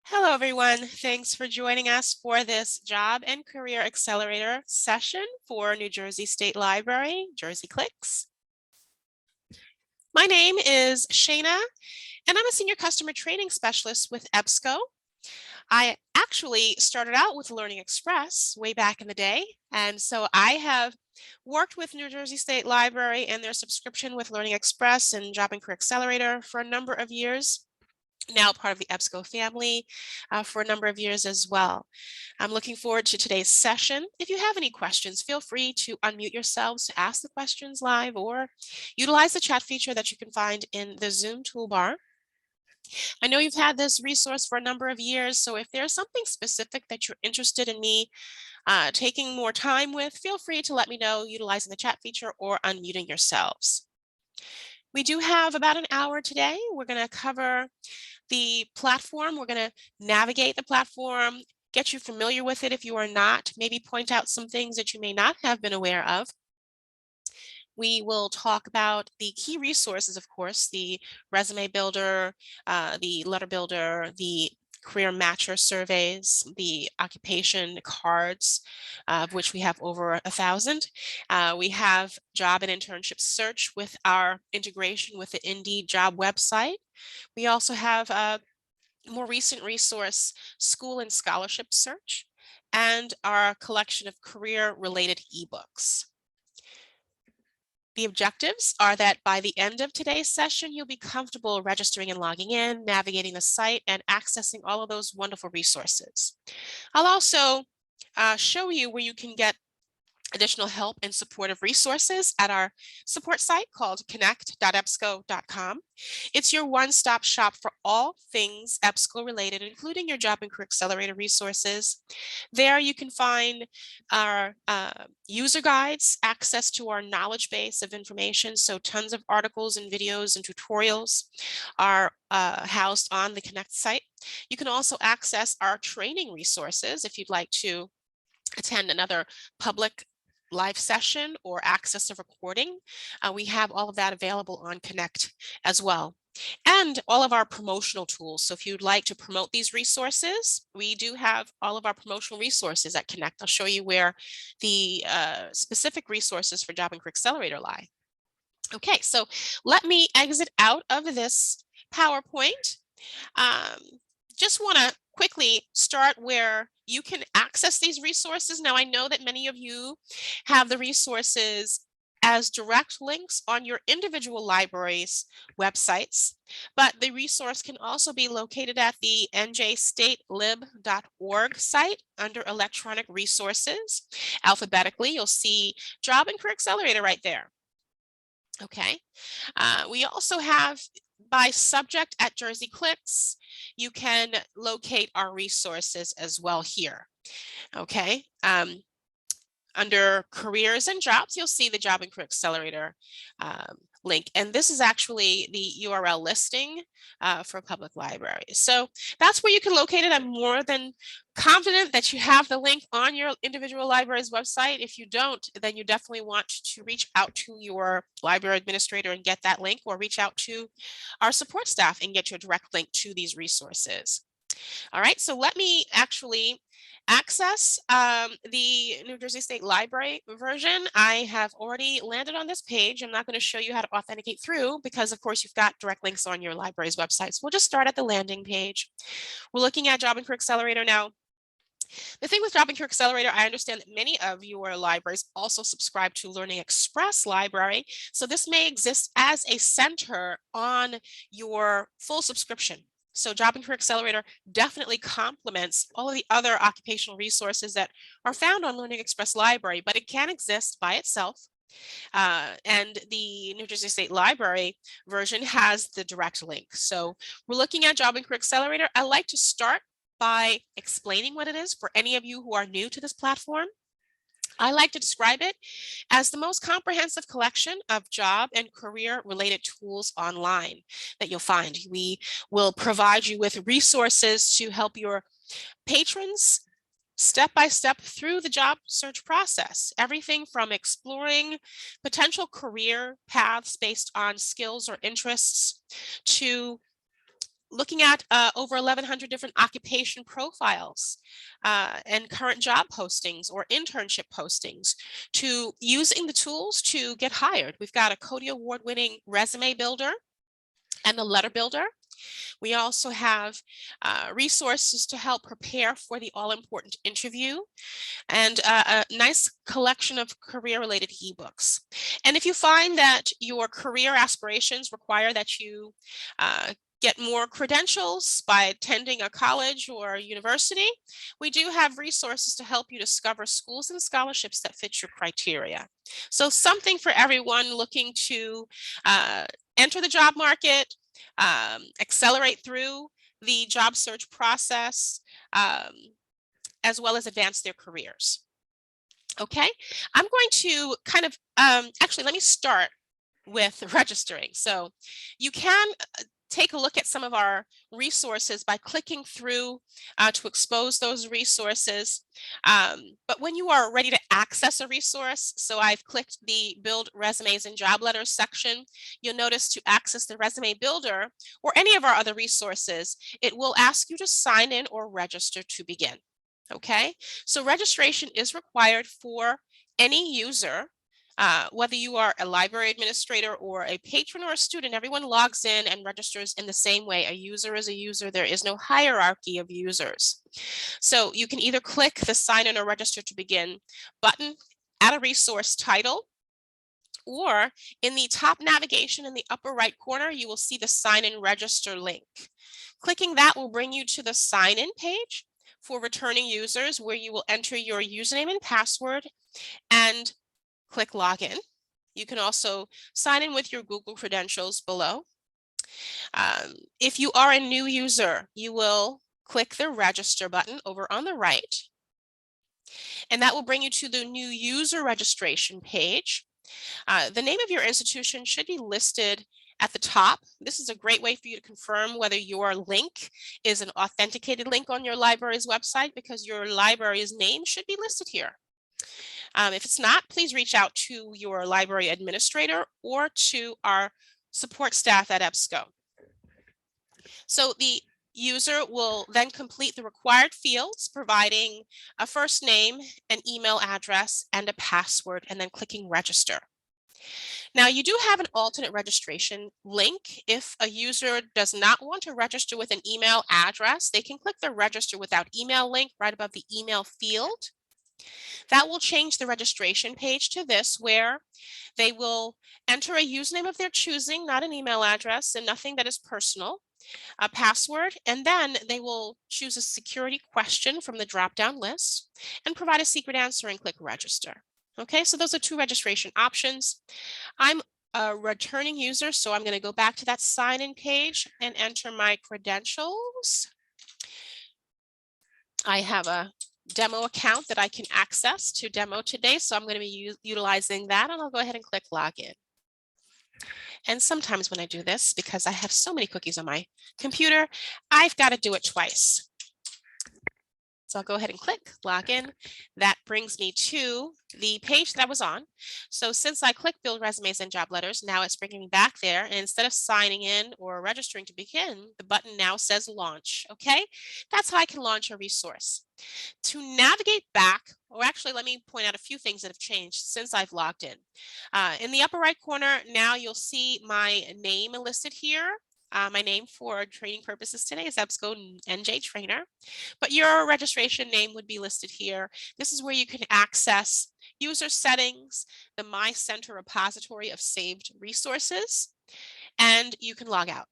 Hello, everyone. Thanks for joining us for this Job and Career Accelerator session for New Jersey State Library, Jersey Clicks. My name is Shayna, and I'm a Senior Customer Training Specialist with EBSCO. I actually started out with Learning Express way back in the day, and so I have worked with New Jersey State Library and their subscription with Learning Express and Job and Career Accelerator for a number of years. Now part of the EBSCO family for a number of years as well. I'm looking forward to today's session. If you have any questions, feel free to unmute yourselves to ask the questions live or utilize the chat feature that you can find in the Zoom toolbar. I know you've had this resource for a number of years, so if there's something specific that you're interested in me taking more time with, feel free to let me know utilizing the chat feature or unmuting yourselves. We do have about an hour today. We're going to cover the platform. We're going to navigate the platform, get you familiar with it if you are not, maybe point out some things that you may not have been aware of. We will talk about the key resources, of course, the resume builder, the letter builder, the career matcher surveys, the occupation cards, of which we have over 1,000. We have job and internship search with our integration with the Indeed job website. We also have a more recent resource, school and scholarship search, and our collection of career-related eBooks. The objectives are that by the end of today's session, you'll be comfortable registering and logging in, navigating the site, and accessing all of those wonderful resources. I'll also show you where you can get additional help and supportive resources at our support site called connect.ebsco.com. It's your one-stop shop for all things EBSCO related, including your Job and Career Accelerator resources. There you can find our user guides, access to our knowledge base of information, so tons of articles and videos and tutorials are housed on the Connect site. You can also access our training resources if you'd like to attend another public live session or access a recording. We have all of that available on Connect as well. And all of our promotional tools. So if you'd like to promote these resources, we do have all of our promotional resources at Connect. I'll show you where the specific resources for Job and Career Accelerator lie. Okay, so let me exit out of this PowerPoint. Just want to quickly start where you can access these resources. Now, I know that many of you have the resources as direct links on your individual libraries' websites, but the resource can also be located at the njstatelib.org site under electronic resources. Alphabetically, you'll see Job and Career Accelerator right there. Okay, we also have by subject at Jersey Clicks, you can locate our resources as well here. Okay, under careers and jobs, you'll see the Job and Career Accelerator link. And this is actually the URL listing for public libraries. So that's where you can locate it. I'm more than confident that you have the link on your individual library's website. If you don't, then you definitely want to reach out to your library administrator and get that link, or reach out to our support staff and get you a direct link to these resources. All right, so let me actually access the New Jersey State Library version. I have already landed on this page. I'm not going to show you how to authenticate through because, of course, you've got direct links on your library's websites. We'll just start at the landing page. We're looking at Job and Career Accelerator now. The thing with Job and Career Accelerator, I understand that many of your libraries also subscribe to Learning Express library. So this may exist as a center on your full subscription. So Job and Career Accelerator definitely complements all of the other occupational resources that are found on Learning Express Library, but it can exist by itself. And the New Jersey State Library version has the direct link. So we're looking at Job and Career Accelerator. I like to start by explaining what it is for any of you who are new to this platform. I like to describe it as the most comprehensive collection of job and career related tools online that you'll find. We will provide you with resources to help your patrons step by step through the job search process. Everything from exploring potential career paths based on skills or interests to looking at over 1,100 different occupation profiles and current job postings or internship postings, to using the tools to get hired. We've got a Cody Award-winning resume builder and a letter builder. We also have resources to help prepare for the all-important interview, and a nice collection of career-related eBooks. And if you find that your career aspirations require that you get more credentials by attending a college or university, we do have resources to help you discover schools and scholarships that fit your criteria. So something for everyone looking to enter the job market, accelerate through the job search process, as well as advance their careers. Okay, I'm going to kind of, actually, let me start with registering. So you can take a look at some of our resources by clicking through to expose those resources. But when you are ready to access a resource, so I've clicked the Build Resumes and Job Letters section, you'll notice to access the Resume Builder or any of our other resources, it will ask you to sign in or register to begin. Okay, so registration is required for any user. Whether you are a library administrator or a patron or a student, everyone logs in and registers in the same way. A user is a user. There is no hierarchy of users. So you can either click the sign in or register to begin button at a resource title, or in the top navigation in the upper right corner, you will see the sign in register link. Clicking that will bring you to the sign in page for returning users, where you will enter your username and password and click login. You can also sign in with your Google credentials below. If you are a new user, you will click the register button over on the right, and that will bring you to the new user registration page. The name of your institution should be listed at the top. This is a great way for you to confirm whether your link is an authenticated link on your library's website, because your library's name should be listed here. If it's not, please reach out to your library administrator or to our support staff at EBSCO. So the user will then complete the required fields, providing a first name, an email address, and a password, and then clicking register. Now, you do have an alternate registration link. If a user does not want to register with an email address, they can click the register without email link right above the email field. That will change the registration page to this, where they will enter a username of their choosing, not an email address and nothing that is personal, a password, and then they will choose a security question from the drop-down list and provide a secret answer and click register. Okay, so those are two registration options. I'm a returning user, so I'm going to go back to that sign-in page and enter my credentials. I have a demo account that I can access to demo today, so I'm going to be utilizing that, and I'll go ahead and click login. And sometimes when I do this, because I have so many cookies on my computer, I've got to do it twice. So I'll go ahead and click login. That brings me to the page that I was on. So since I clicked Build Resumes and Job Letters, now it's bringing me back there. And instead of signing in or registering to begin, the button now says launch. Okay, that's how I can launch a resource. To navigate back, or actually let me point out a few things that have changed since I've logged in. In the upper right corner, now you'll see my name listed here. My name for training purposes today is EBSCO NJ Trainer, but your registration name would be listed here. This is where you can access user settings, the My Center repository of saved resources, and you can log out.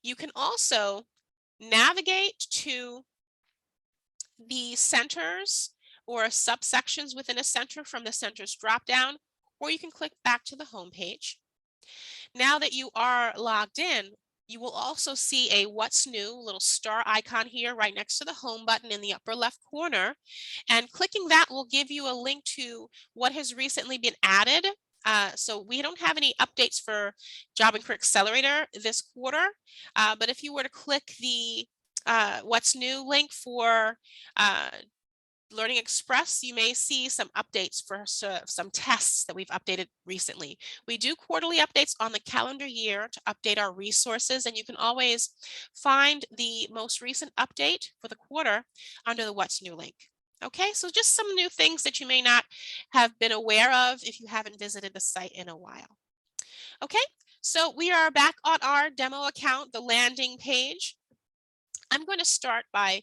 You can also navigate to the centers or subsections within a center from the centers dropdown, or you can click back to the home page. Now that you are logged in, you will also see a what's new little star icon here right next to the home button in the upper left corner. And clicking that will give you a link to what has recently been added. So we don't have any updates for Job and Career Accelerator this quarter, but if you were to click the what's new link for Learning Express, you may see some updates for some tests that we've updated recently. We do quarterly updates on the calendar year to update our resources, and you can always find the most recent update for the quarter under the What's New link. Okay, so just some new things that you may not have been aware of if you haven't visited the site in a while. Okay, so we are back on our demo account, the landing page. I'm going to start by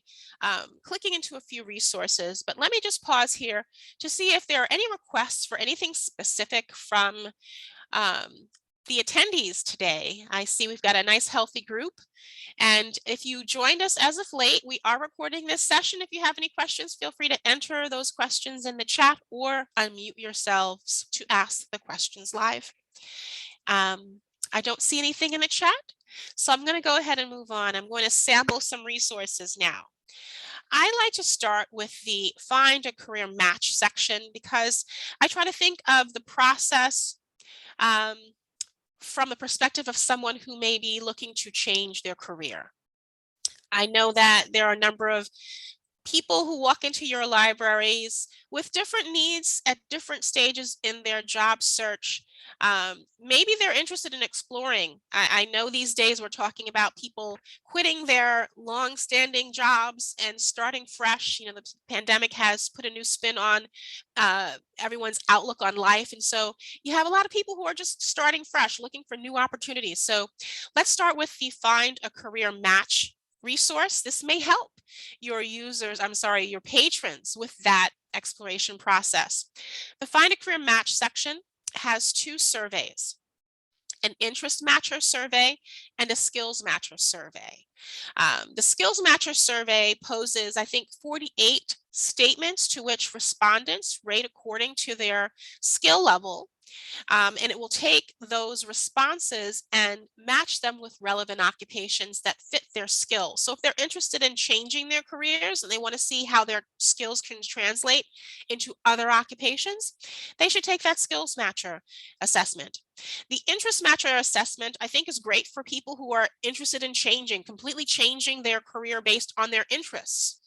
clicking into a few resources, but let me just pause here to see if there are any requests for anything specific from the attendees today. I see we've got a nice healthy group, and if you joined us as of late, we are recording this session. If you have any questions, feel free to enter those questions in the chat or unmute yourselves to ask the questions live. I don't see anything in the chat, so I'm going to go ahead and move on. I'm going to sample some resources now. I like to start with the Find a Career Match section because I try to think of the process from the perspective of someone who may be looking to change their career. I know that there are a number of people who walk into your libraries with different needs at different stages in their job search. Maybe they're interested in exploring. I know these days we're talking about people quitting their long-standing jobs and starting fresh. You know, the pandemic has put a new spin on everyone's outlook on life. And so you have a lot of people who are just starting fresh, looking for new opportunities. So let's start with the Find a Career Match resource. This may help your your patrons with that exploration process. The Find a Career Match section has two surveys, an interest matcher survey and a skills matcher survey. The skills matcher survey poses, I think, 48 statements to which respondents rate according to their skill level. And it will take those responses and match them with relevant occupations that fit their skills. So if they're interested in changing their careers and they want to see how their skills can translate into other occupations, they should take that skills matcher assessment. The interest matcher assessment, I think, is great for people who are interested in completely changing their career based on their interests.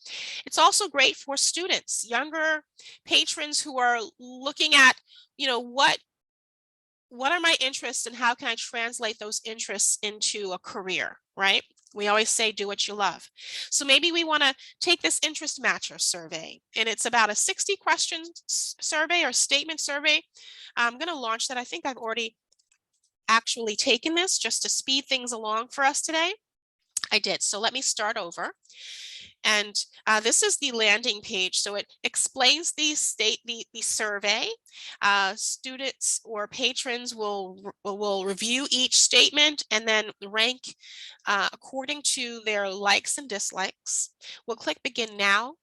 It's also great for students, younger patrons who are looking at, what are my interests and how can I translate those interests into a career, right? We always say, do what you love. So maybe we want to take this interest matcher survey, and it's about a 60 question survey or statement survey. I'm going to launch that. I think I've already actually taken this just to speed things along for us today. I did. So let me start over. And this is the landing page. So it explains the survey. Students or patrons will review each statement and then rank according to their likes and dislikes. We'll click Begin Now,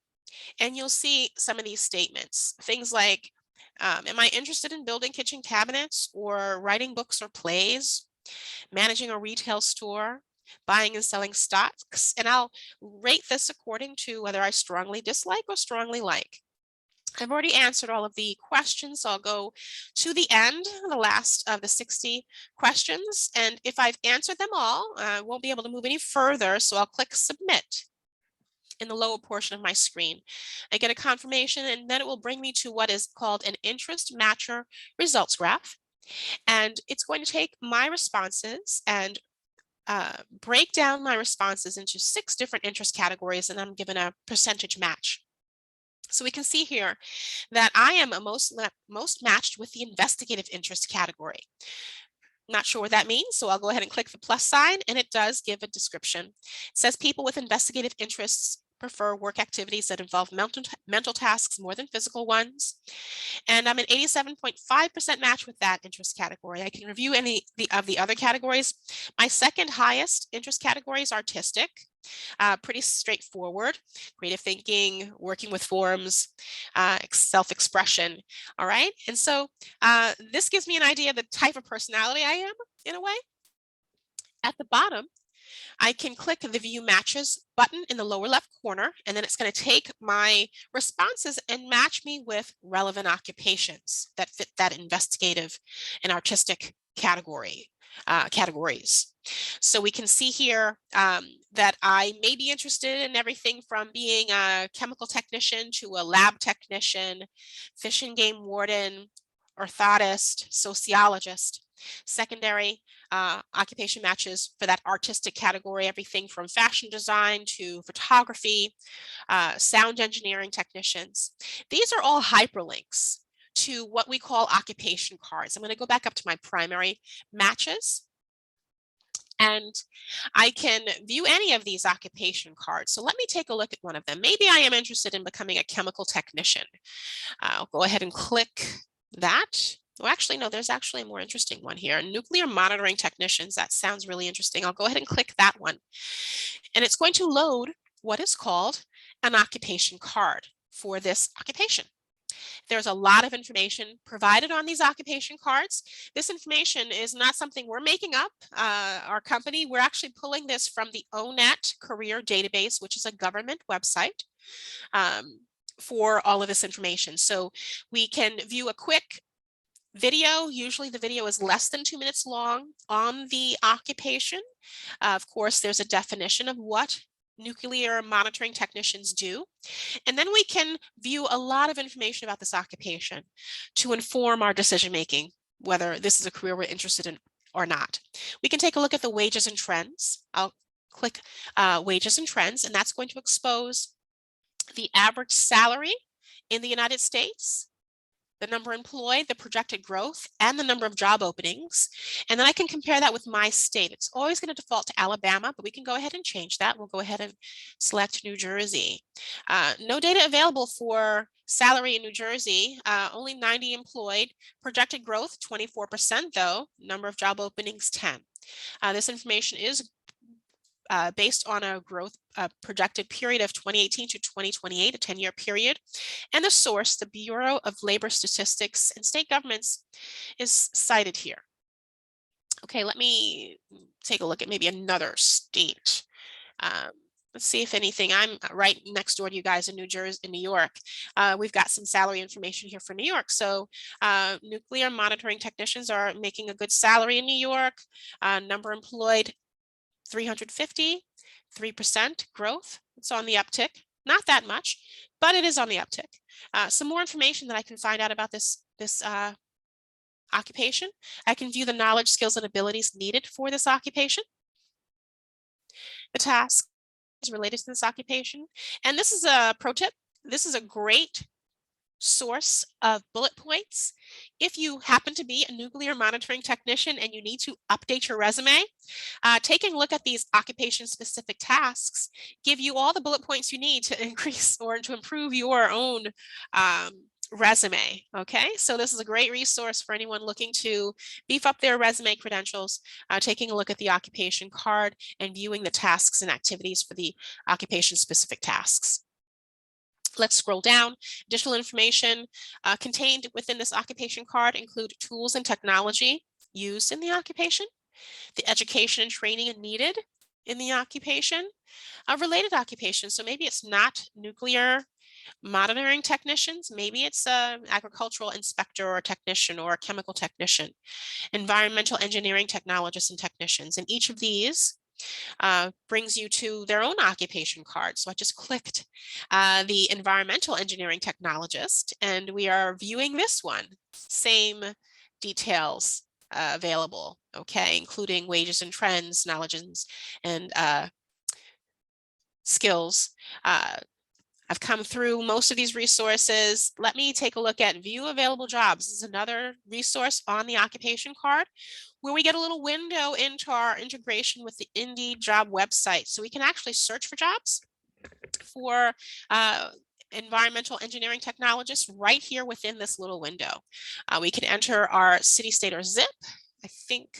and you'll see some of these statements. Things like, am I interested in building kitchen cabinets or writing books or plays, managing a retail store, buying and selling stocks? And I'll rate this according to whether I strongly dislike or strongly like. I've already answered all of the questions, so I'll go to the end, the last of the 60 questions. And if I've answered them all, I won't be able to move any further, so I'll click Submit in the lower portion of my screen. I get a confirmation, and then it will bring me to what is called an interest matcher results graph. And it's going to take my responses and break down my responses into 6 different interest categories, and I'm given a percentage match. So we can see here that I am most matched with the investigative interest category. Not sure what that means, so I'll go ahead and click the plus sign, and it does give a description. It says people with investigative interests prefer work activities that involve mental tasks more than physical ones. And I'm an 87.5% match with that interest category. I can review any of the other categories. My second highest interest category is artistic. Pretty straightforward, creative thinking, working with forms, self-expression. All right. And so this gives me an idea of the type of personality I am in a way. At the bottom, I can click the View Matches button in the lower left corner, and then it's going to take my responses and match me with relevant occupations that fit that investigative and artistic category. categories. So we can see here that I may be interested in everything from being a chemical technician to a lab technician, fish and game warden, orthotist, sociologist. Secondary occupation matches for that artistic category, everything from fashion design to photography, sound engineering technicians. These are all hyperlinks to what we call occupation cards. I'm going to go back up to my primary matches. And I can view any of these occupation cards. So let me take a look at one of them. Maybe I am interested in becoming a chemical technician. I'll go ahead and click that. Well, actually, no, there's actually a more interesting one here. Nuclear monitoring technicians. That sounds really interesting. I'll go ahead and click that one. And it's going to load what is called an occupation card for this occupation. There's a lot of information provided on these occupation cards. This information is not something we're making up. Our company, we're actually pulling this from the ONET Career Database, which is a government website for all of this information. So we can view a quick video. Usually the video is less than 2 minutes long on the occupation. Of course, there's a definition of what nuclear monitoring technicians do. And then we can view a lot of information about this occupation to inform our decision making, whether this is a career we're interested in or not. We can take a look at the wages and trends. I'll click wages and trends, and that's going to expose the average salary in the United States, the number employed, the projected growth, and the number of job openings. And then I can compare that with my state. It's always going to default to Alabama, but we can go ahead and change that. We'll go ahead and select New Jersey. No data available for salary in New Jersey, only 90 employed, projected growth 24% though, number of job openings 10. This information is based on a growth projected period of 2018 to 2028, a 10-year period. And the source, the Bureau of Labor Statistics and State Governments, is cited here. Okay, let me take a look at maybe another state. Let's see if anything. I'm right next door to you guys in New Jersey, in New York. We've got some salary information here for New York. So nuclear monitoring technicians are making a good salary in New York. Number employed 350, 3% growth. It's on the uptick. Not that much, but it is on the uptick. Some more information that I can find out about this occupation. I can view the knowledge, skills, and abilities needed for this occupation. The task is related to this occupation. And this is a pro tip. This is a great source of bullet points. If you happen to be a nuclear monitoring technician and you need to update your resume, taking a look at these occupation-specific tasks give you all the bullet points you need to increase or to improve your own resume. Okay, so this is a great resource for anyone looking to beef up their resume credentials, taking a look at the occupation card and viewing the tasks and activities for the occupation-specific tasks. Let's scroll down. Additional information contained within this occupation card include tools and technology used in the occupation, the education and training needed in the occupation, related occupations. So maybe it's not nuclear monitoring technicians, maybe it's an agricultural inspector or technician or a chemical technician, environmental engineering technologists and technicians. And each of these brings you to their own occupation card. So I just clicked the environmental engineering technologist, and we are viewing this one. Same details available, okay, including wages and trends, knowledge and skills. I've come through most of these resources. Let me take a look at view available jobs. This is another resource on the occupation card where we get a little window into our integration with the Indeed job website. So we can actually search for jobs for environmental engineering technologists right here within this little window. We can enter our city, state, or zip. I think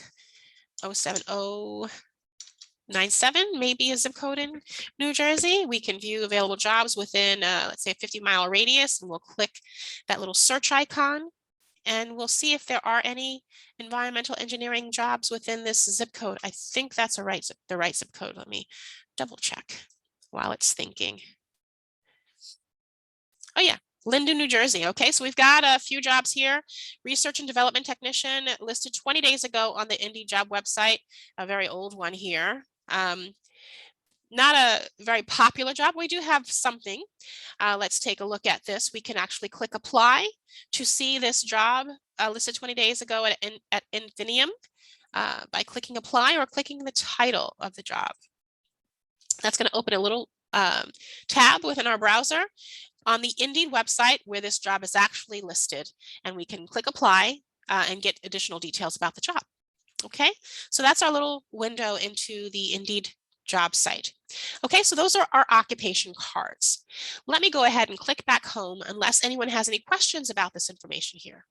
07097 maybe a zip code in New Jersey. We can view available jobs within, let's say, a 50-mile radius, and we'll click that little search icon, and we'll see if there are any environmental engineering jobs within this zip code. I think that's the right zip code. Let me double check while it's thinking. Oh yeah, Linden, New Jersey. Okay, so we've got a few jobs here. Research and development technician listed 20 days ago on the Indeed job website, a very old one here. Not a very popular job. We do have something. Let's take a look at this. We can actually click apply to see this job listed 20 days ago at Infinium by clicking apply or clicking the title of the job. That's going to open a little tab within our browser on the Indeed website where this job is actually listed, and we can click apply and get additional details about the job. Okay, so that's our little window into the Indeed job site. Okay, so those are our occupation cards. Let me go ahead and click back home unless anyone has any questions about this information here.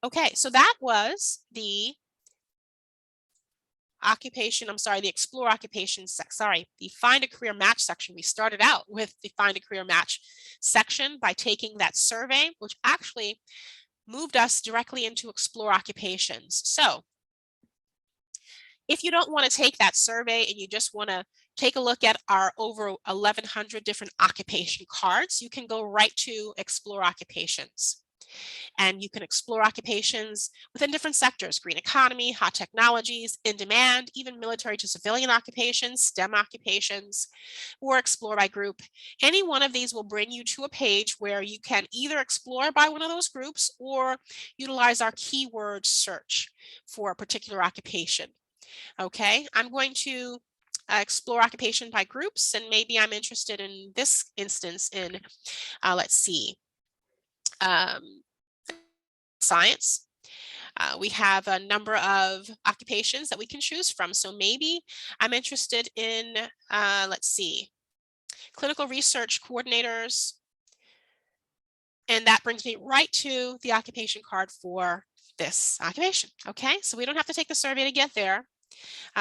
Okay, so that was the the Explore Occupations, the Find a Career Match section. We started out with the Find a Career Match section by taking that survey, which actually moved us directly into Explore Occupations. So if you don't want to take that survey and you just want to take a look at our over 1,100 different occupation cards, you can go right to Explore Occupations. And you can explore occupations within different sectors: green economy, hot technologies, in demand, even military to civilian occupations, STEM occupations, or explore by group. Any one of these will bring you to a page where you can either explore by one of those groups or utilize our keyword search for a particular occupation. Okay, I'm going to explore occupation by groups, and maybe I'm interested in this instance in, let's see, science. We have a number of occupations that we can choose from. So maybe I'm interested in, let's see, clinical research coordinators. And that brings me right to the occupation card for this occupation. Okay, so we don't have to take the survey to get there.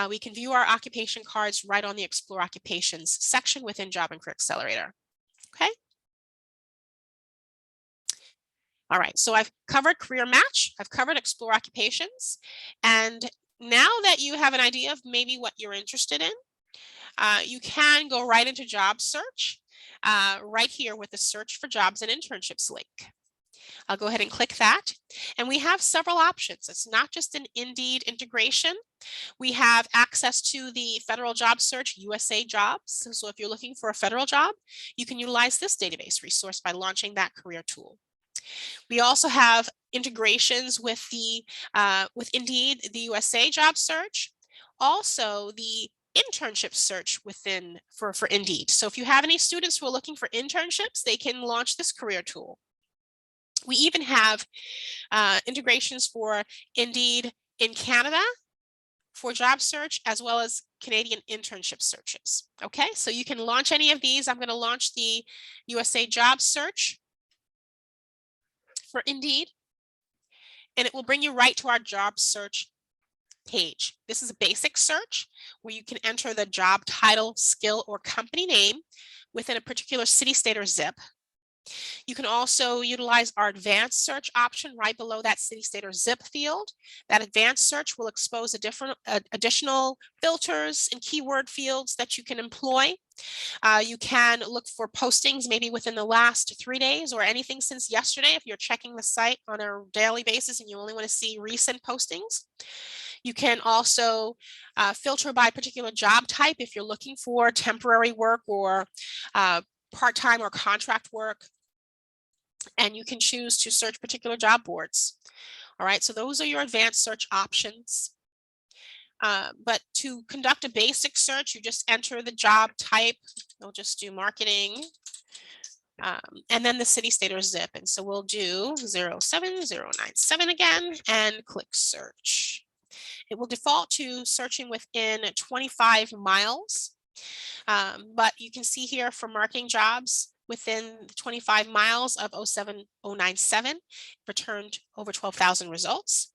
We can view our occupation cards right on the Explore Occupations section within Job and Career Accelerator. Okay. All right, so I've covered Career Match, I've covered Explore Occupations, and now that you have an idea of maybe what you're interested in, you can go right into Job Search, right here with the Search for Jobs and Internships link. I'll go ahead and click that, and we have several options. It's not just an Indeed integration. We have access to the Federal Job Search USA Jobs. So if you're looking for a federal job, you can utilize this database resource by launching that career tool. We also have integrations with the with Indeed, the USA Job Search, also the internship search within for Indeed. So if you have any students who are looking for internships, they can launch this career tool. We even have integrations for Indeed in Canada for job search, as well as Canadian internship searches. Okay, so you can launch any of these. I'm going to launch the USA Job Search for Indeed, and it will bring you right to our job search page. This is a basic search where you can enter the job title, skill, or company name within a particular city, state, or zip. You can also utilize our advanced search option right below that city, state, or zip field. That advanced search will expose additional filters and keyword fields that you can employ. You can look for postings maybe within the last 3 days or anything since yesterday if you're checking the site on a daily basis and you only want to see recent postings. You can also filter by particular job type if you're looking for temporary work or part-time or contract work. And you can choose to search particular job boards. All right, so those are your advanced search options. But to conduct a basic search, you just enter the job type. We'll just do marketing. And then the city, state, or zip. And so we'll do 07097 again and click search. It will default to searching within 25 miles. But you can see here for marketing jobs within 25 miles of 07097, returned over 12,000 results.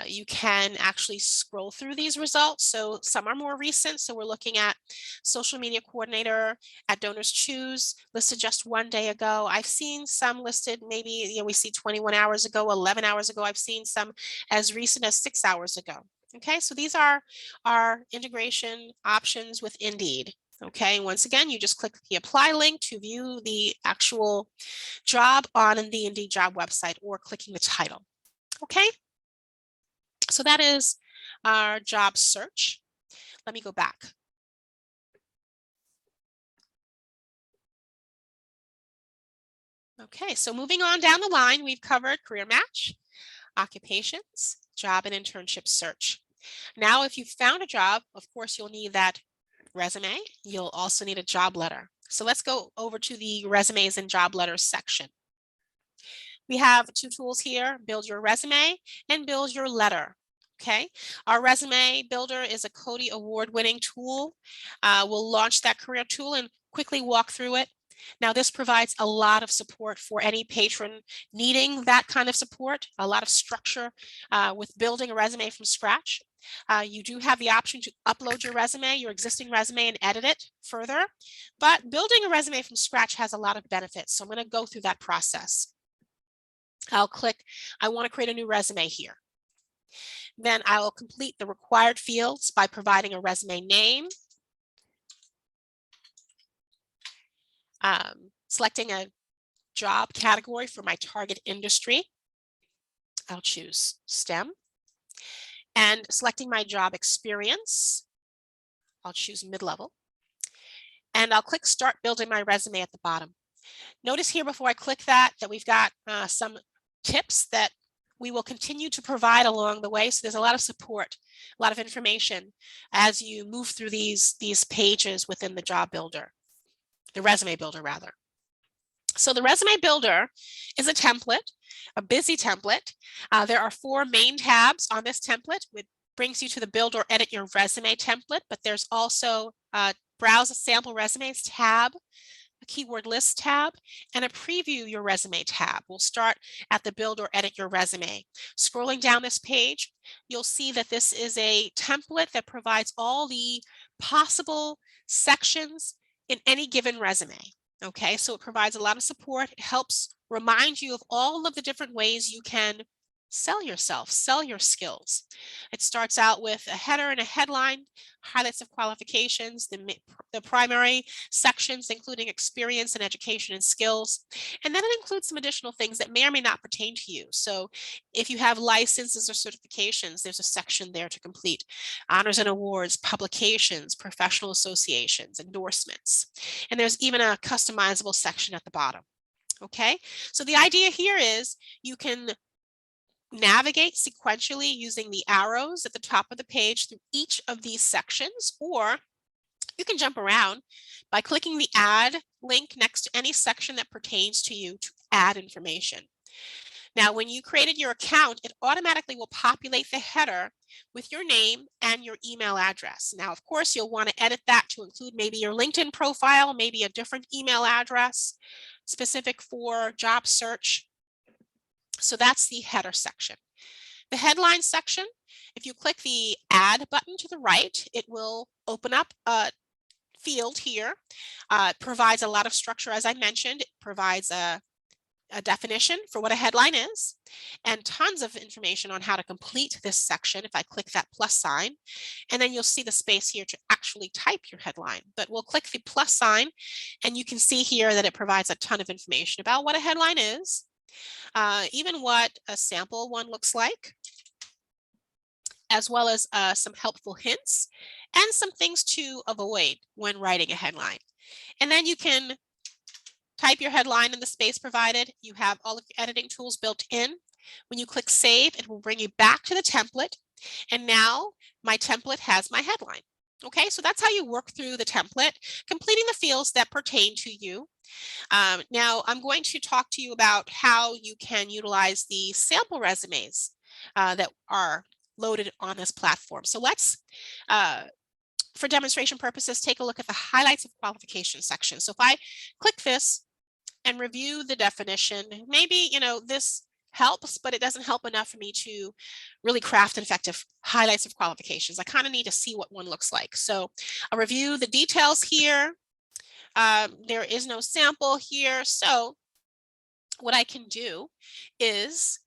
You can actually scroll through these results. So some are more recent. So we're looking at social media coordinator at Donors Choose, listed just 1 day ago. I've seen some listed maybe, we see 21 hours ago, 11 hours ago. I've seen some as recent as 6 hours ago. Okay, so these are our integration options with Indeed. Okay, once again, you just click the apply link to view the actual job on the Indeed job website or clicking the title. Okay, so that is our job search. Let me go back. Okay, so moving on down the line, we've covered career match, occupations, job and internship search. Now, if you've found a job, of course, you'll need that resume. You'll also need a job letter. So let's go over to the resumes and job letters section. We have two tools here, build your resume and build your letter. Okay, our resume builder is a Cody award-winning tool. We'll launch that career tool and quickly walk through it. Now, this provides a lot of support for any patron needing that kind of support, a lot of structure with building a resume from scratch. You do have the option to upload your resume, your existing resume, and edit it further. But building a resume from scratch has a lot of benefits. So I'm going to go through that process. I'll click, I want to create a new resume here. Then I will complete the required fields by providing a resume name, selecting a job category for my target industry. I'll choose STEM. And selecting my job experience, I'll choose mid-level. And I'll click Start Building My Resume at the bottom. Notice here before I click that we've got some tips that we will continue to provide along the way. So there's a lot of support, a lot of information as you move through these pages within the job builder, the resume builder rather. So the resume builder is a template, a busy template. There are 4 main tabs on this template, which brings you to the build or edit your resume template, but there's also a browse sample resumes tab, a keyword list tab, and a preview your resume tab. We'll start at the build or edit your resume. Scrolling down this page, you'll see that this is a template that provides all the possible sections in any given resume. Okay, so it provides a lot of support. It helps remind you of all of the different ways you can sell yourself, sell your skills. It starts out with a header and a headline, highlights of qualifications, the primary sections, including experience and education and skills. And then it includes some additional things that may or may not pertain to you. So if you have licenses or certifications, there's a section there to complete. Honors and awards, publications, professional associations, endorsements. And there's even a customizable section at the bottom. Okay, so the idea here is you can navigate sequentially using the arrows at the top of the page through each of these sections, or you can jump around by clicking the add link next to any section that pertains to you to add information. Now, when you created your account, it automatically will populate the header with your name and your email address. Now, of course, you'll want to edit that to include maybe your LinkedIn profile, maybe a different email address specific for job search. So that's the header section. The headline section, if you click the add button to the right, it will open up a field here. It provides a lot of structure, as I mentioned. It provides a definition for what a headline is and tons of information on how to complete this section if I click that plus sign. And then you'll see the space here to actually type your headline. But we'll click the plus sign and you can see here that it provides a ton of information about what a headline is. Even what a sample one looks like, as well as some helpful hints and some things to avoid when writing a headline. And then you can type your headline in the space provided. You have all of your editing tools built in. When you click save, it will bring you back to the template. And now my template has my headline. Okay, so that's how you work through the template, completing the fields that pertain to you. Now, I'm going to talk to you about how you can utilize the sample resumes that are loaded on this platform. So let's, for demonstration purposes, take a look at the highlights of qualification section. So if I click this and review the definition, maybe, this helps, but it doesn't help enough for me to really craft an effective highlights of qualifications. I kind of need to see what one looks like. So I'll review the details here. There is no sample here. So what I can do is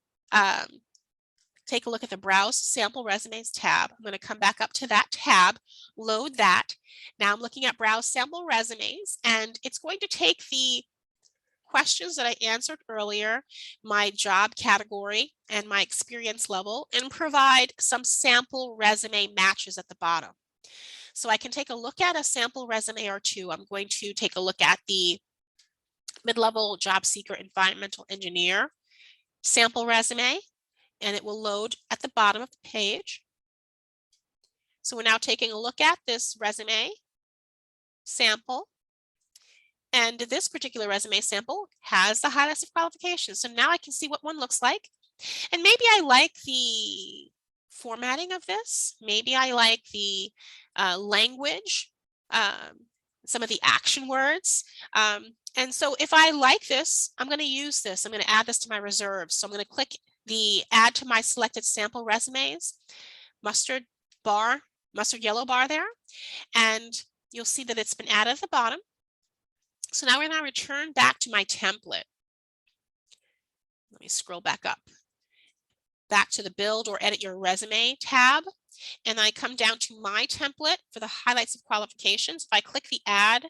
take a look at the Browse Sample Resumes tab. I'm going to come back up to that tab, load that. Now I'm looking at Browse Sample Resumes, and it's going to take the questions that I answered earlier, my job category and my experience level, and provide some sample resume matches at the bottom. So I can take a look at a sample resume or two. I'm going to take a look at the mid-level job seeker environmental engineer sample resume, and it will load at the bottom of the page. So we're now taking a look at this resume sample. And this particular resume sample has the highlights of qualifications. So now I can see what one looks like. And maybe I like the formatting of this. Maybe I like the language, some of the action words. And so if I like this, I'm going to use this. I'm going to add this to my reserves. So I'm going to click the add to my selected sample resumes, mustard yellow bar there. And you'll see that it's been added at the bottom. So now we're going to return back to my template. Let me scroll back up. Back to the Build or Edit Your Resume tab. And I come down to my template for the highlights of qualifications. If I click the Add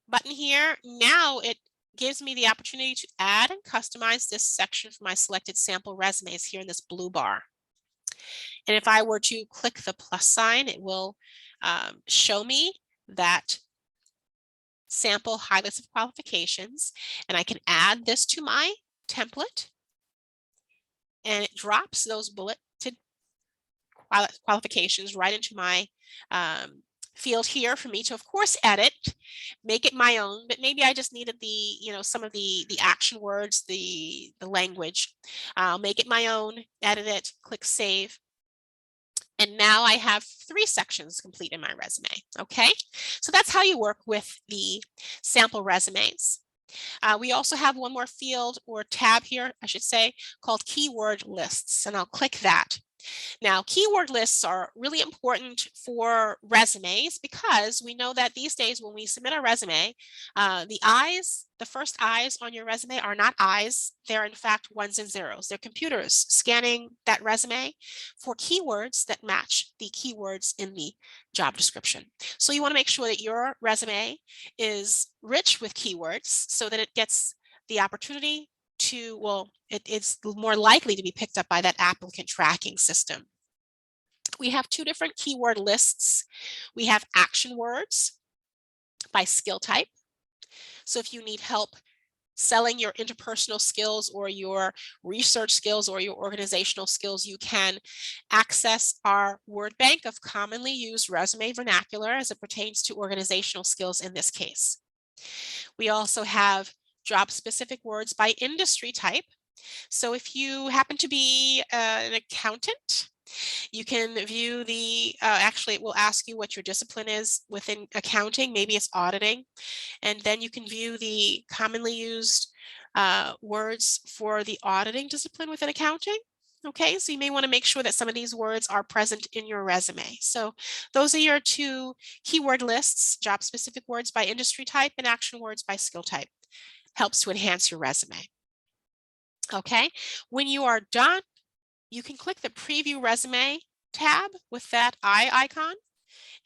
button here, now it gives me the opportunity to add and customize this section for my selected sample resumes here in this blue bar. And if I were to click the plus sign, it will show me that sample highlights of qualifications, and I can add this to my template, and it drops those bulleted qualifications right into my field here for me to, of course, edit, make it my own, but maybe I just needed the, some of the action words, the language. I'll make it my own, edit it, click save. And now I have 3 sections complete in my resume, okay? So that's how you work with the sample resumes. We also have one more field or tab here, I should say, called keyword lists, and I'll click that. Now, keyword lists are really important for resumes because we know that these days when we submit a resume, the first eyes on your resume are not eyes. They're in fact ones and zeros. They're computers scanning that resume for keywords that match the keywords in the job description. So you want to make sure that your resume is rich with keywords so that it gets the opportunity to, it's more likely to be picked up by that applicant tracking system. We have 2 different keyword lists. We have action words by skill type. So if you need help selling your interpersonal skills or your research skills or your organizational skills, you can access our word bank of commonly used resume vernacular as it pertains to organizational skills in this case. We also have job-specific words by industry type. So if you happen to be an accountant, you can view the, actually it will ask you what your discipline is within accounting, maybe it's auditing, and then you can view the commonly used words for the auditing discipline within accounting. Okay, so you may want to make sure that some of these words are present in your resume. So those are your 2 keyword lists, job-specific words by industry type and action words by skill type. Helps to enhance your resume. Okay, when you are done, you can click the Preview Resume tab with that eye icon,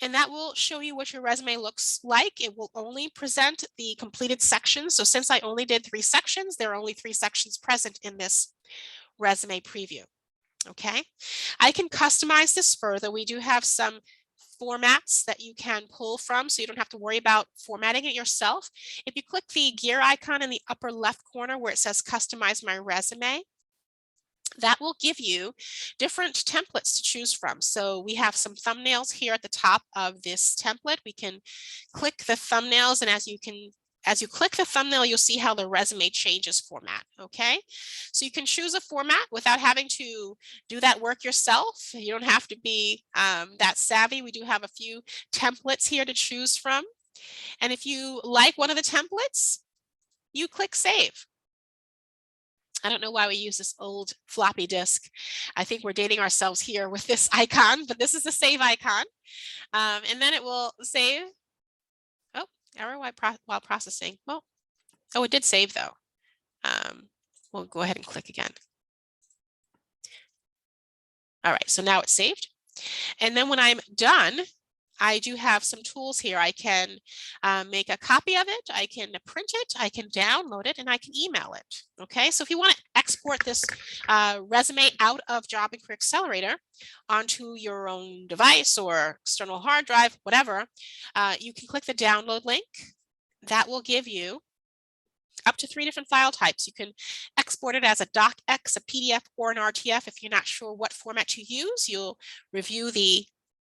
and that will show you what your resume looks like. It will only present the completed sections. So since I only did 3 sections, there are only 3 sections present in this resume preview. Okay, I can customize this further. We do have some formats that you can pull from, so you don't have to worry about formatting it yourself. If you click the gear icon in the upper left corner where it says Customize My Resume, that will give you different templates to choose from. So we have some thumbnails here at the top of this template. We can click the thumbnails, and as you click the thumbnail, you'll see how the resume changes format, okay? So you can choose a format without having to do that work yourself. You don't have to be that savvy. We do have a few templates here to choose from. And if you like one of the templates, you click Save. I don't know why we use this old floppy disk. I think we're dating ourselves here with this icon, but this is the save icon. And then it will save. Oh, error while processing. Well, oh, it did save though. We'll go ahead and click again. All right, so now it's saved. And then when I'm done, I do have some tools here. I can make a copy of it, I can print it, I can download it, and I can email it. Okay, so if you want to export this resume out of Job and Career Accelerator onto your own device or external hard drive, whatever, you can click the download link. That will give you up to 3 different file types. You can export it as a docx, a PDF, or an RTF. If you're not sure what format to use, you'll review the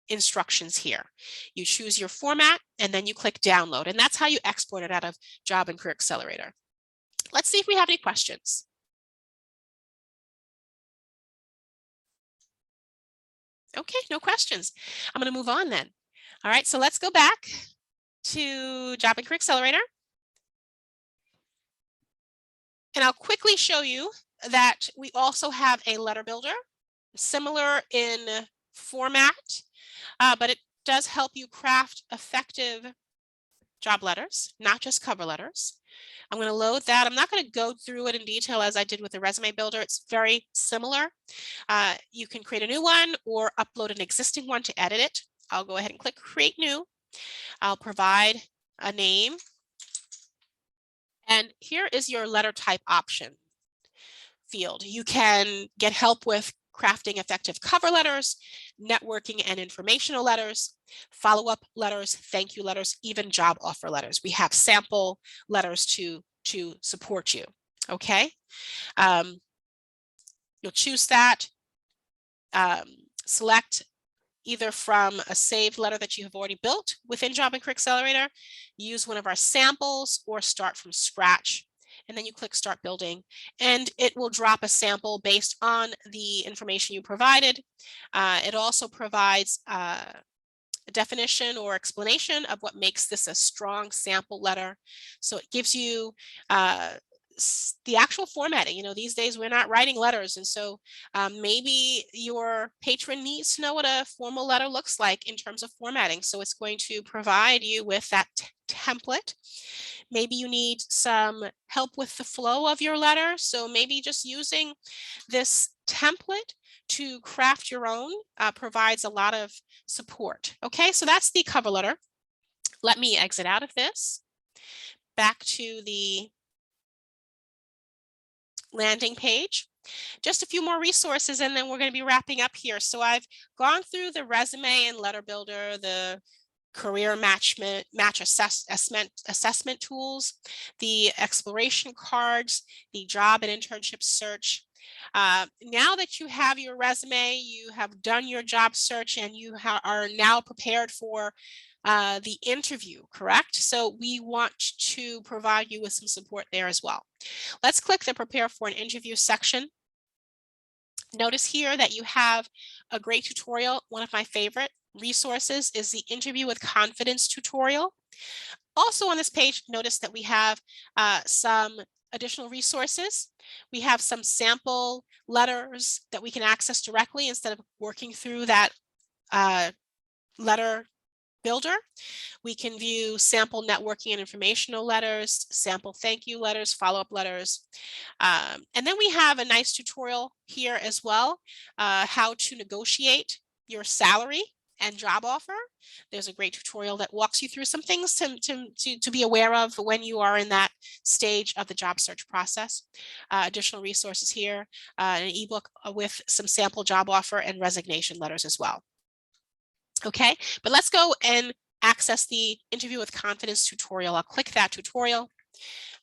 instructions here. You choose your format and then you click download, and that's how you export it out of Job and Career Accelerator. Let's see if we have any questions. Okay, no questions. I'm going to move on then. All right, so let's go back to Job and Career Accelerator. And I'll quickly show you that we also have a letter builder, similar in format, but it does help you craft effective job letters, not just cover letters. I'm going to load that. I'm not going to go through it in detail as I did with the resume builder. It's very similar. You can create a new one or upload an existing one to edit it. I'll go ahead and click Create New. I'll provide a name. And here is your letter type option field. You can get help with crafting effective cover letters, networking and informational letters, follow-up letters, thank you letters, even job offer letters. We have sample letters to support you. Okay. You'll choose that, select either from a saved letter that you have already built within Job and Career Accelerator, use one of our samples, or start from scratch. And then you click Start Building, and it will drop a sample based on the information you provided. It also provides a definition or explanation of what makes this a strong sample letter. So it gives you the actual formatting. You know, these days we're not writing letters, and so maybe your patron needs to know what a formal letter looks like in terms of formatting. So it's going to provide you with that template. Maybe you need some help with the flow of your letter, so maybe just using this template to craft your own provides a lot of support. Okay, so that's the cover letter. Let me exit out of this, back to the landing page. Just a few more resources and then we're going to be wrapping up here. So I've gone through the resume and letter builder, the career match assessment tools, the exploration cards, the job and internship search. Now that you have your resume, you have done your job search, and you are now prepared for the interview, correct? So we want to provide you with some support there as well. Let's click the Prepare for an Interview section. Notice here that you have a great tutorial. One of my favorite resources is the Interview with Confidence tutorial. Also on this page, notice that we have some additional resources. We have some sample letters that we can access directly instead of working through that letter builder. We can view sample networking and informational letters, sample thank you letters, follow-up letters. And then we have a nice tutorial here as well, how to negotiate your salary and job offer. There's a great tutorial that walks you through some things to be aware of when you are in that stage of the job search process. Additional resources here, an ebook with some sample job offer and resignation letters as well. Okay, but let's go and access the Interview with Confidence tutorial. I'll click that tutorial.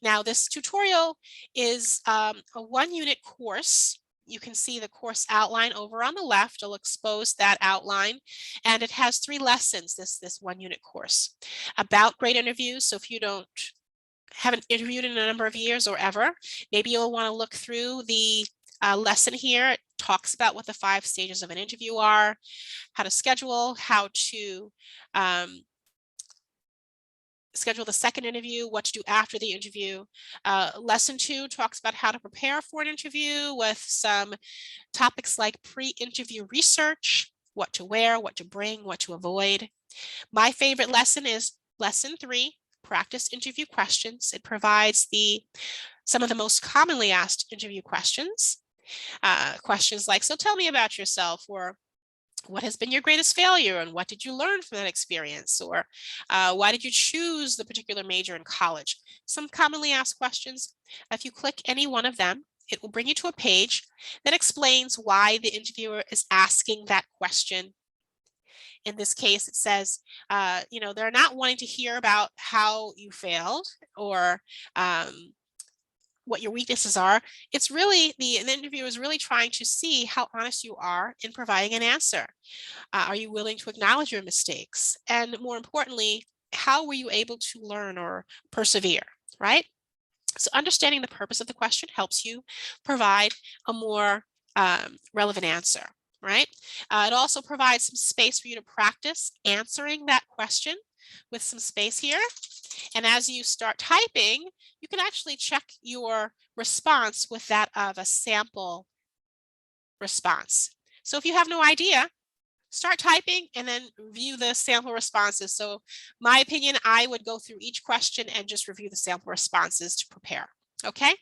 Now this tutorial is a 1-unit course. You can see the course outline over on the left. I'll expose that outline, and it has 3 lessons, this 1-unit course about great interviews. So if you haven't interviewed in a number of years or ever, maybe you'll want to look through the lesson here. It talks about what the 5 stages of an interview are, how to schedule, how to schedule the second interview, what to do after the interview. Lesson 2 talks about how to prepare for an interview with some topics like pre-interview research, what to wear, what to bring, what to avoid. My favorite lesson is lesson 3, practice interview questions. It provides some of the most commonly asked interview questions. Questions like, so tell me about yourself, or what has been your greatest failure and what did you learn from that experience? Or why did you choose the particular major in college? Some commonly asked questions. If you click any one of them, it will bring you to a page that explains why the interviewer is asking that question. In this case, it says, they're not wanting to hear about how you failed or what your weaknesses are. It's really, the interviewer is really trying to see how honest you are in providing an answer. Are you willing to acknowledge your mistakes? And more importantly, how were you able to learn or persevere, right? So understanding the purpose of the question helps you provide a more relevant answer, right? It also provides some space for you to practice answering that question with some space here. And as you start typing, you can actually check your response with that of a sample response. So if you have no idea, start typing and then review the sample responses. So my opinion, I would go through each question and just review the sample responses to prepare. Okay,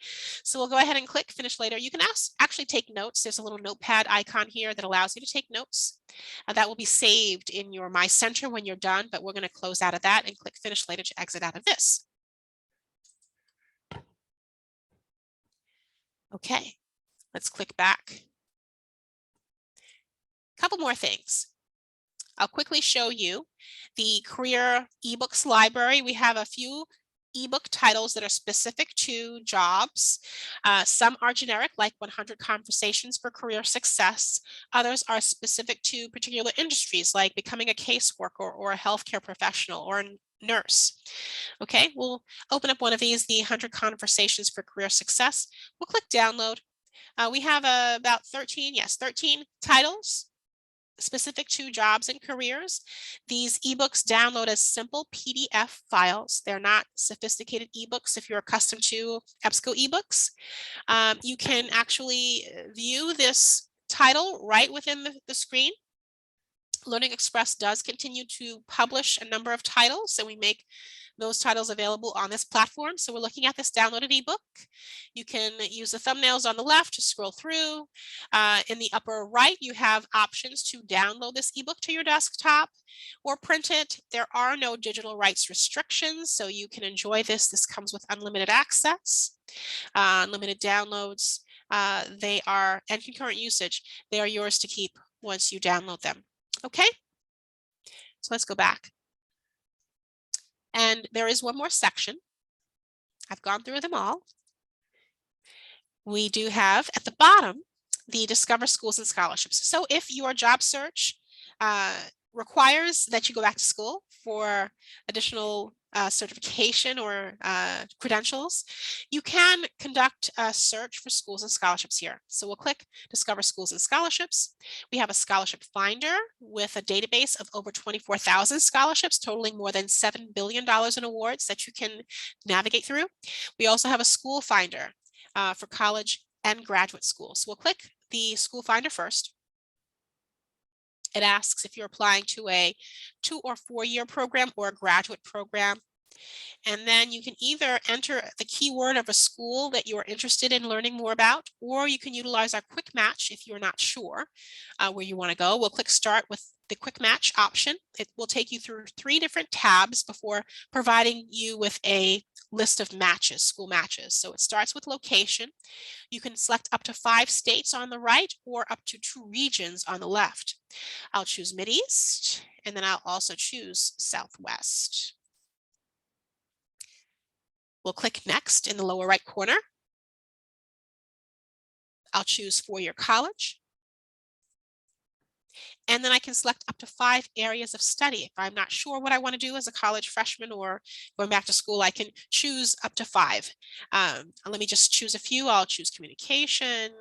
so we'll go ahead and click finish later. You can actually take notes. There's a little notepad icon here that allows you to take notes. That will be saved in your My Center when you're done, but we're going to close out of that and click finish later to exit out of this. Okay, let's click back. A couple more things. I'll quickly show you the Career eBooks library. We have a few ebook titles that are specific to jobs. Some are generic, like 100 Conversations for Career Success. Others are specific to particular industries, like becoming a caseworker or a healthcare professional or a nurse. Okay, we'll open up one of these, the 100 Conversations for Career Success. We'll click download. We have about 13 titles specific to jobs and careers. These ebooks download as simple PDF files. They're not sophisticated ebooks if you're accustomed to EBSCO ebooks. You can actually view this title right within the screen. Learning Express does continue to publish a number of titles, and we make those titles available on this platform. So we're looking at this downloaded ebook. You can use the thumbnails on the left to scroll through. In the upper right, you have options to download this ebook to your desktop or print it. There are no digital rights restrictions, so you can enjoy this. This comes with unlimited access, unlimited downloads. And concurrent usage. They are yours to keep once you download them. Okay, so let's go back. And there is one more section. I've gone through them all. We do have at the bottom the Discover Schools and Scholarships. So if your job search requires that you go back to school for additional certification or credentials, you can conduct a search for schools and scholarships here. So we'll click Discover Schools and Scholarships. We have a scholarship finder with a database of over 24,000 scholarships, totaling more than $7 billion in awards that you can navigate through. We also have a school finder for college and graduate schools. So we'll click the school finder first. It asks if you're applying to a 2- or 4-year program or a graduate program. And then you can either enter the keyword of a school that you're interested in learning more about, or you can utilize our quick match if you're not sure where you want to go. We'll click start with the quick match option. It will take you through 3 different tabs before providing you with a list of matches, school matches. So it starts with location. You can select up to 5 states on the right or up to 2 regions on the left. I'll choose Mideast, and then I'll also choose Southwest. We'll click next in the lower right corner. I'll choose 4-year college. And then I can select up to 5 areas of study. If I'm not sure what I want to do as a college freshman or going back to school, I can choose up to 5. Let me just choose a few. I'll choose communication,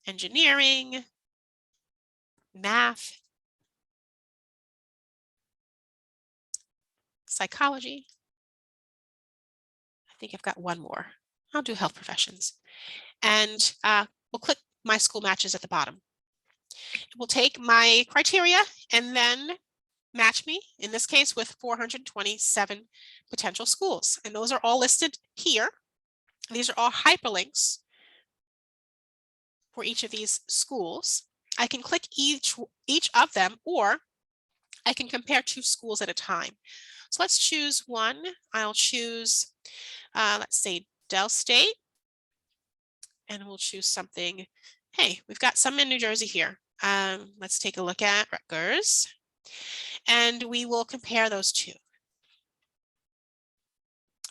engineering, math, psychology. I think I've got one more. I'll do health professions. And we'll click My School Matches at the bottom. It will take my criteria and then match me, in this case, with 427 potential schools. And those are all listed here. These are all hyperlinks for each of these schools. I can click each of them, or I can compare two schools at a time. So let's choose one. I'll choose, let's say Del State, and we'll choose something. Hey, we've got some in New Jersey here. Let's take a look at Rutgers, and we will compare those two.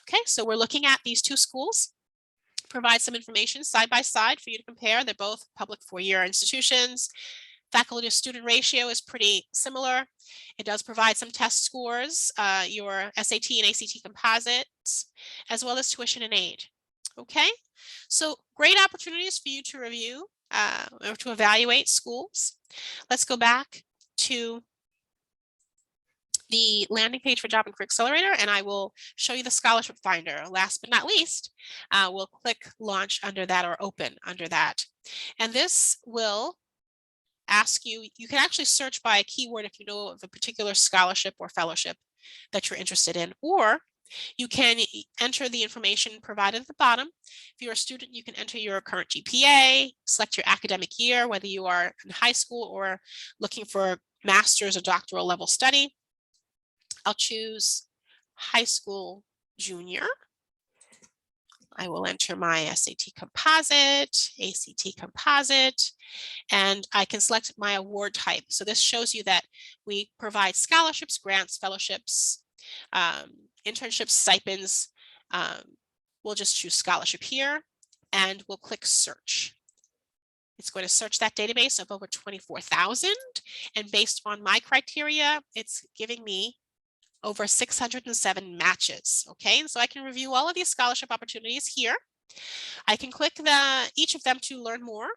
Okay, so we're looking at these two schools. Provide some information side by side for you to compare. They're both public four-year institutions. Faculty to student ratio is pretty similar. It does provide some test scores, your SAT and ACT composites, as well as tuition and aid. Okay, so great opportunities for you to review or to evaluate schools. Let's go back to the landing page for Job and Career Accelerator, and I will show you the scholarship finder. Last but not least, we'll click launch under that, or open under that. And this will ask you, you can actually search by a keyword if you know of a particular scholarship or fellowship that you're interested in, or you can enter the information provided at the bottom. If you're a student, you can enter your current GPA, select your academic year, whether you are in high school or looking for master's or doctoral level study. I'll choose high school junior. I will enter my SAT composite, ACT composite, and I can select my award type. So this shows you that we provide scholarships, grants, fellowships, internships, stipends. We'll just choose scholarship here, and we'll click search. It's going to search that database of over 24,000, and based on my criteria, it's giving me over 607 matches. Okay, so I can review all of these scholarship opportunities here. I can click each of them to learn more.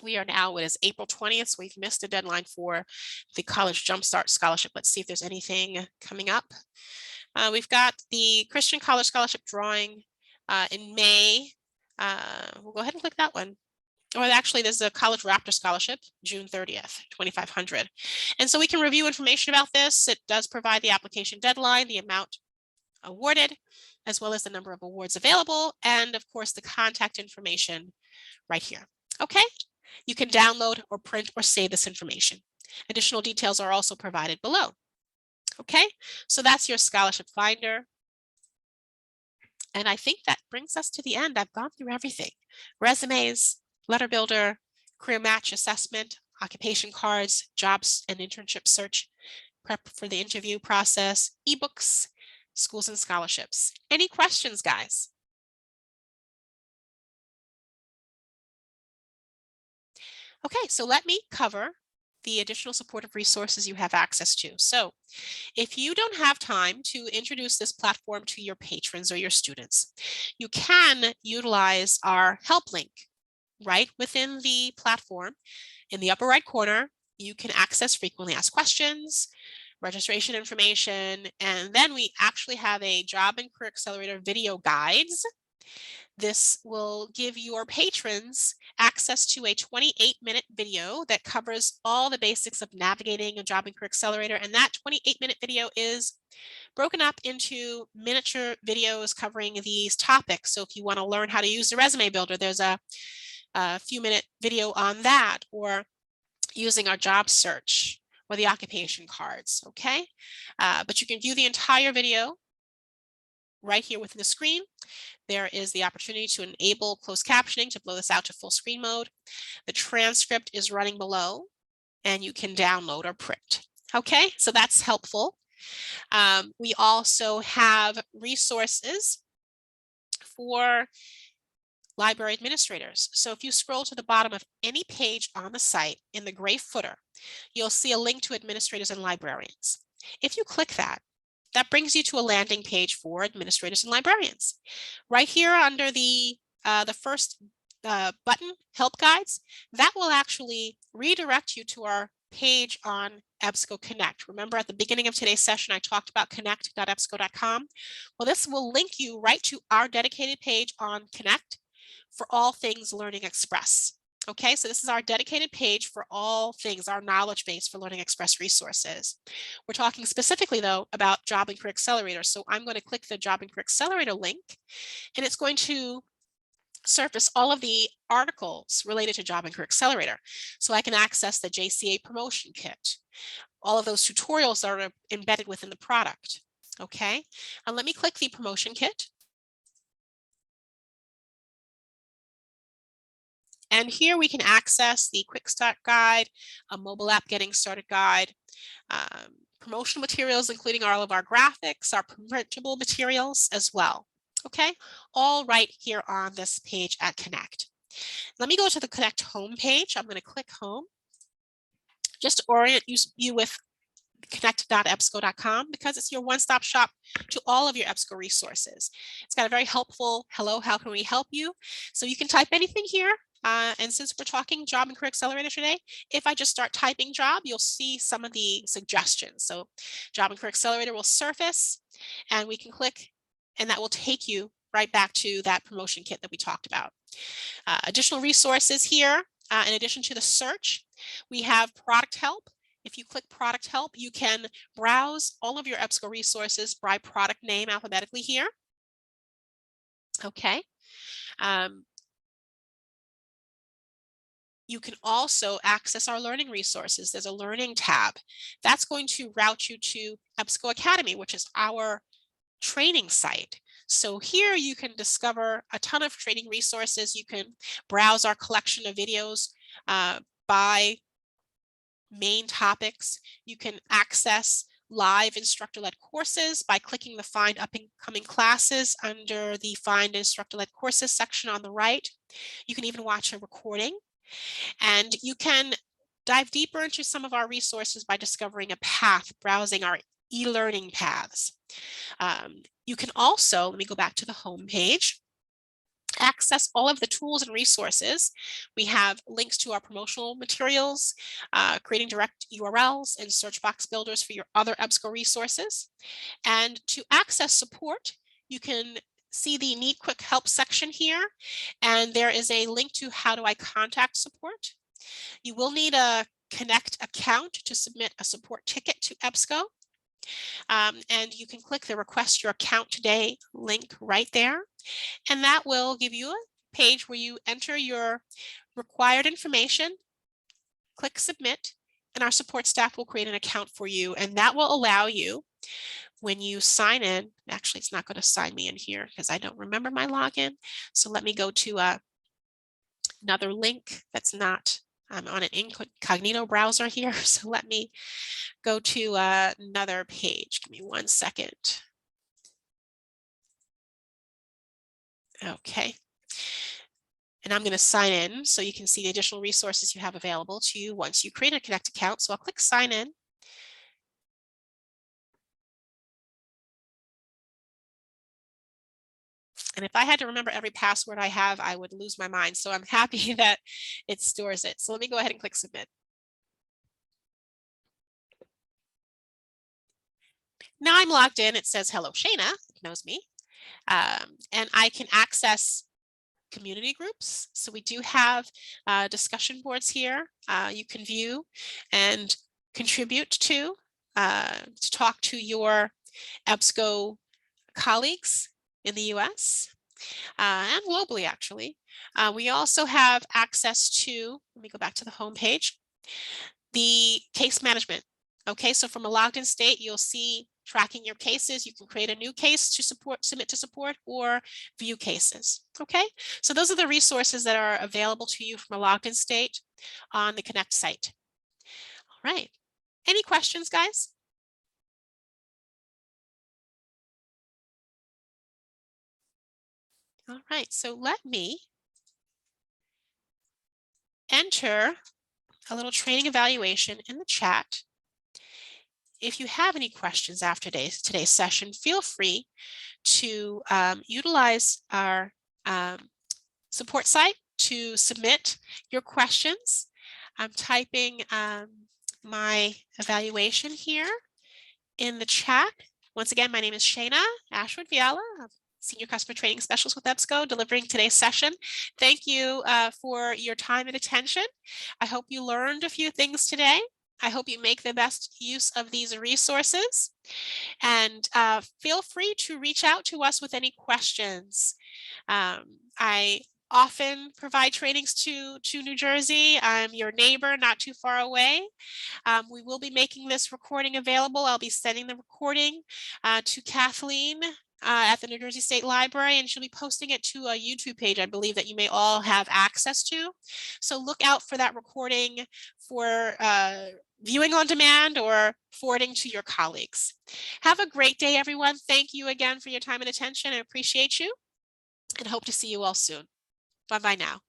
We are now, it is April 20th, so we've missed a deadline for the College Jumpstart Scholarship. Let's see if there's anything coming up. We've got the Christian College Scholarship drawing in May. We'll go ahead and click that one. Or actually, there's a College Raptor Scholarship, June 30th, 2,500. And so we can review information about this. It does provide the application deadline, the amount awarded, as well as the number of awards available, and of course, the contact information right here. Okay, you can download or print or save this information. Additional details are also provided below. Okay, so that's your scholarship finder. And I think that brings us to the end. I've gone through everything. Resumes, letter builder, career match assessment, occupation cards, jobs and internship search, prep for the interview process, eBooks, schools and scholarships. Any questions, guys? Okay, so let me cover the additional supportive resources you have access to. So if you don't have time to introduce this platform to your patrons or your students, you can utilize our help link right within the platform. In the upper right corner, you can access frequently asked questions, registration information, and then we actually have a Job and Career Accelerator video guides. This will give your patrons access to a 28-minute video that covers all the basics of navigating a Job and Career Accelerator, and that 28-minute video is broken up into miniature videos covering these topics. So if you want to learn how to use the resume builder, there's a few-minute video on that, or using our job search or the occupation cards, okay? But you can view the entire video right here within the screen. There is the opportunity to enable closed captioning to blow this out to full screen mode. The transcript is running below, and you can download or print. Okay, so that's helpful. We also have resources for library administrators. So if you scroll to the bottom of any page on the site in the gray footer, you'll see a link to administrators and librarians. If you click that, that brings you to a landing page for administrators and librarians. Right here under the first button, Help Guides, that will actually redirect you to our page on EBSCO Connect. Remember at the beginning of today's session, I talked about connect.ebsco.com. Well, this will link you right to our dedicated page on Connect for all things Learning Express. Okay, so this is our dedicated page for all things, our knowledge base for Learning Express resources. We're talking specifically, though, about Job and Career Accelerator. So I'm going to click the Job and Career Accelerator link, and it's going to surface all of the articles related to Job and Career Accelerator. So I can access the JCA promotion kit, all of those tutorials that are embedded within the product. Okay, and let me click the promotion kit. And here we can access the quick start guide, a mobile app getting started guide, promotional materials, including all of our graphics, our printable materials as well. Okay, all right here on this page at Connect. Let me go to the Connect home page. I'm going to click home just to orient you with connect.ebsco.com because it's your one-stop shop to all of your EBSCO resources. It's got a very helpful, hello, how can we help you? So you can type anything here. And since we're talking Job and Career Accelerator today, if I just start typing job, you'll see some of the suggestions. So Job and Career Accelerator will surface and we can click and that will take you right back to that promotion kit that we talked about. Additional resources here, in addition to the search, we have product help. If you click product help, you can browse all of your EBSCO resources by product name alphabetically here. Okay. You can also access our learning resources. There's a learning tab. That's going to route you to EBSCO Academy, which is our training site. So here you can discover a ton of training resources. You can browse our collection of videos by main topics. You can access live instructor-led courses by clicking the Find Upcoming Classes under the Find Instructor-Led Courses section on the right. You can even watch a recording. And you can dive deeper into some of our resources by discovering a path, browsing our e-learning paths. You can also, let me go back to the home page, access all of the tools and resources. We have links to our promotional materials, creating direct URLs and search box builders for your other EBSCO resources. And to access support, you can see the Need Quick Help section here, and there is a link to how do I contact support. You will need a Connect account to submit a support ticket to EBSCO. And you can click the Request Your Account Today link right there. And that will give you a page where you enter your required information, click Submit, and our support staff will create an account for you. And that will allow you, when you sign in, actually it's not going to sign me in here because I don't remember my login. So let me go to another link that's not, I'm on an incognito browser here. So let me go to another page. Give me 1 second. Okay. And I'm going to sign in so you can see the additional resources you have available to you once you create a Connect account. So I'll click sign in. And if I had to remember every password I have, I would lose my mind. So I'm happy that it stores it. So let me go ahead and click submit. Now I'm logged in. It says, hello, Shana, it knows me. And I can access community groups. So we do have discussion boards here. You can view and contribute to talk to your EBSCO colleagues in the US and globally, actually. We also have access to, let me go back to the home page, the case management. Okay, so from a logged in state, you'll see tracking your cases. You can create a new case to submit to support, or view cases. Okay, so those are the resources that are available to you from a logged in state on the Connect site. All right, any questions, guys? All right, so let me enter a little training evaluation in the chat. If you have any questions after today's session, feel free to utilize our support site to submit your questions. I'm typing my evaluation here in the chat. Once again, my name is Shana Ashwood Viala, Senior Customer Training Specialist with EBSCO, delivering today's session. Thank you for your time and attention. I hope you learned a few things today. I hope you make the best use of these resources, and feel free to reach out to us with any questions. I often provide trainings to New Jersey. I'm your neighbor, not too far away. We will be making this recording available. I'll be sending the recording to Kathleen at the New Jersey State Library, and she'll be posting it to a YouTube page, I believe, that you may all have access to. So look out for that recording for viewing on demand or forwarding to your colleagues. Have a great day, everyone. Thank you again for your time and attention. I appreciate you and hope to see you all soon. Bye-bye now.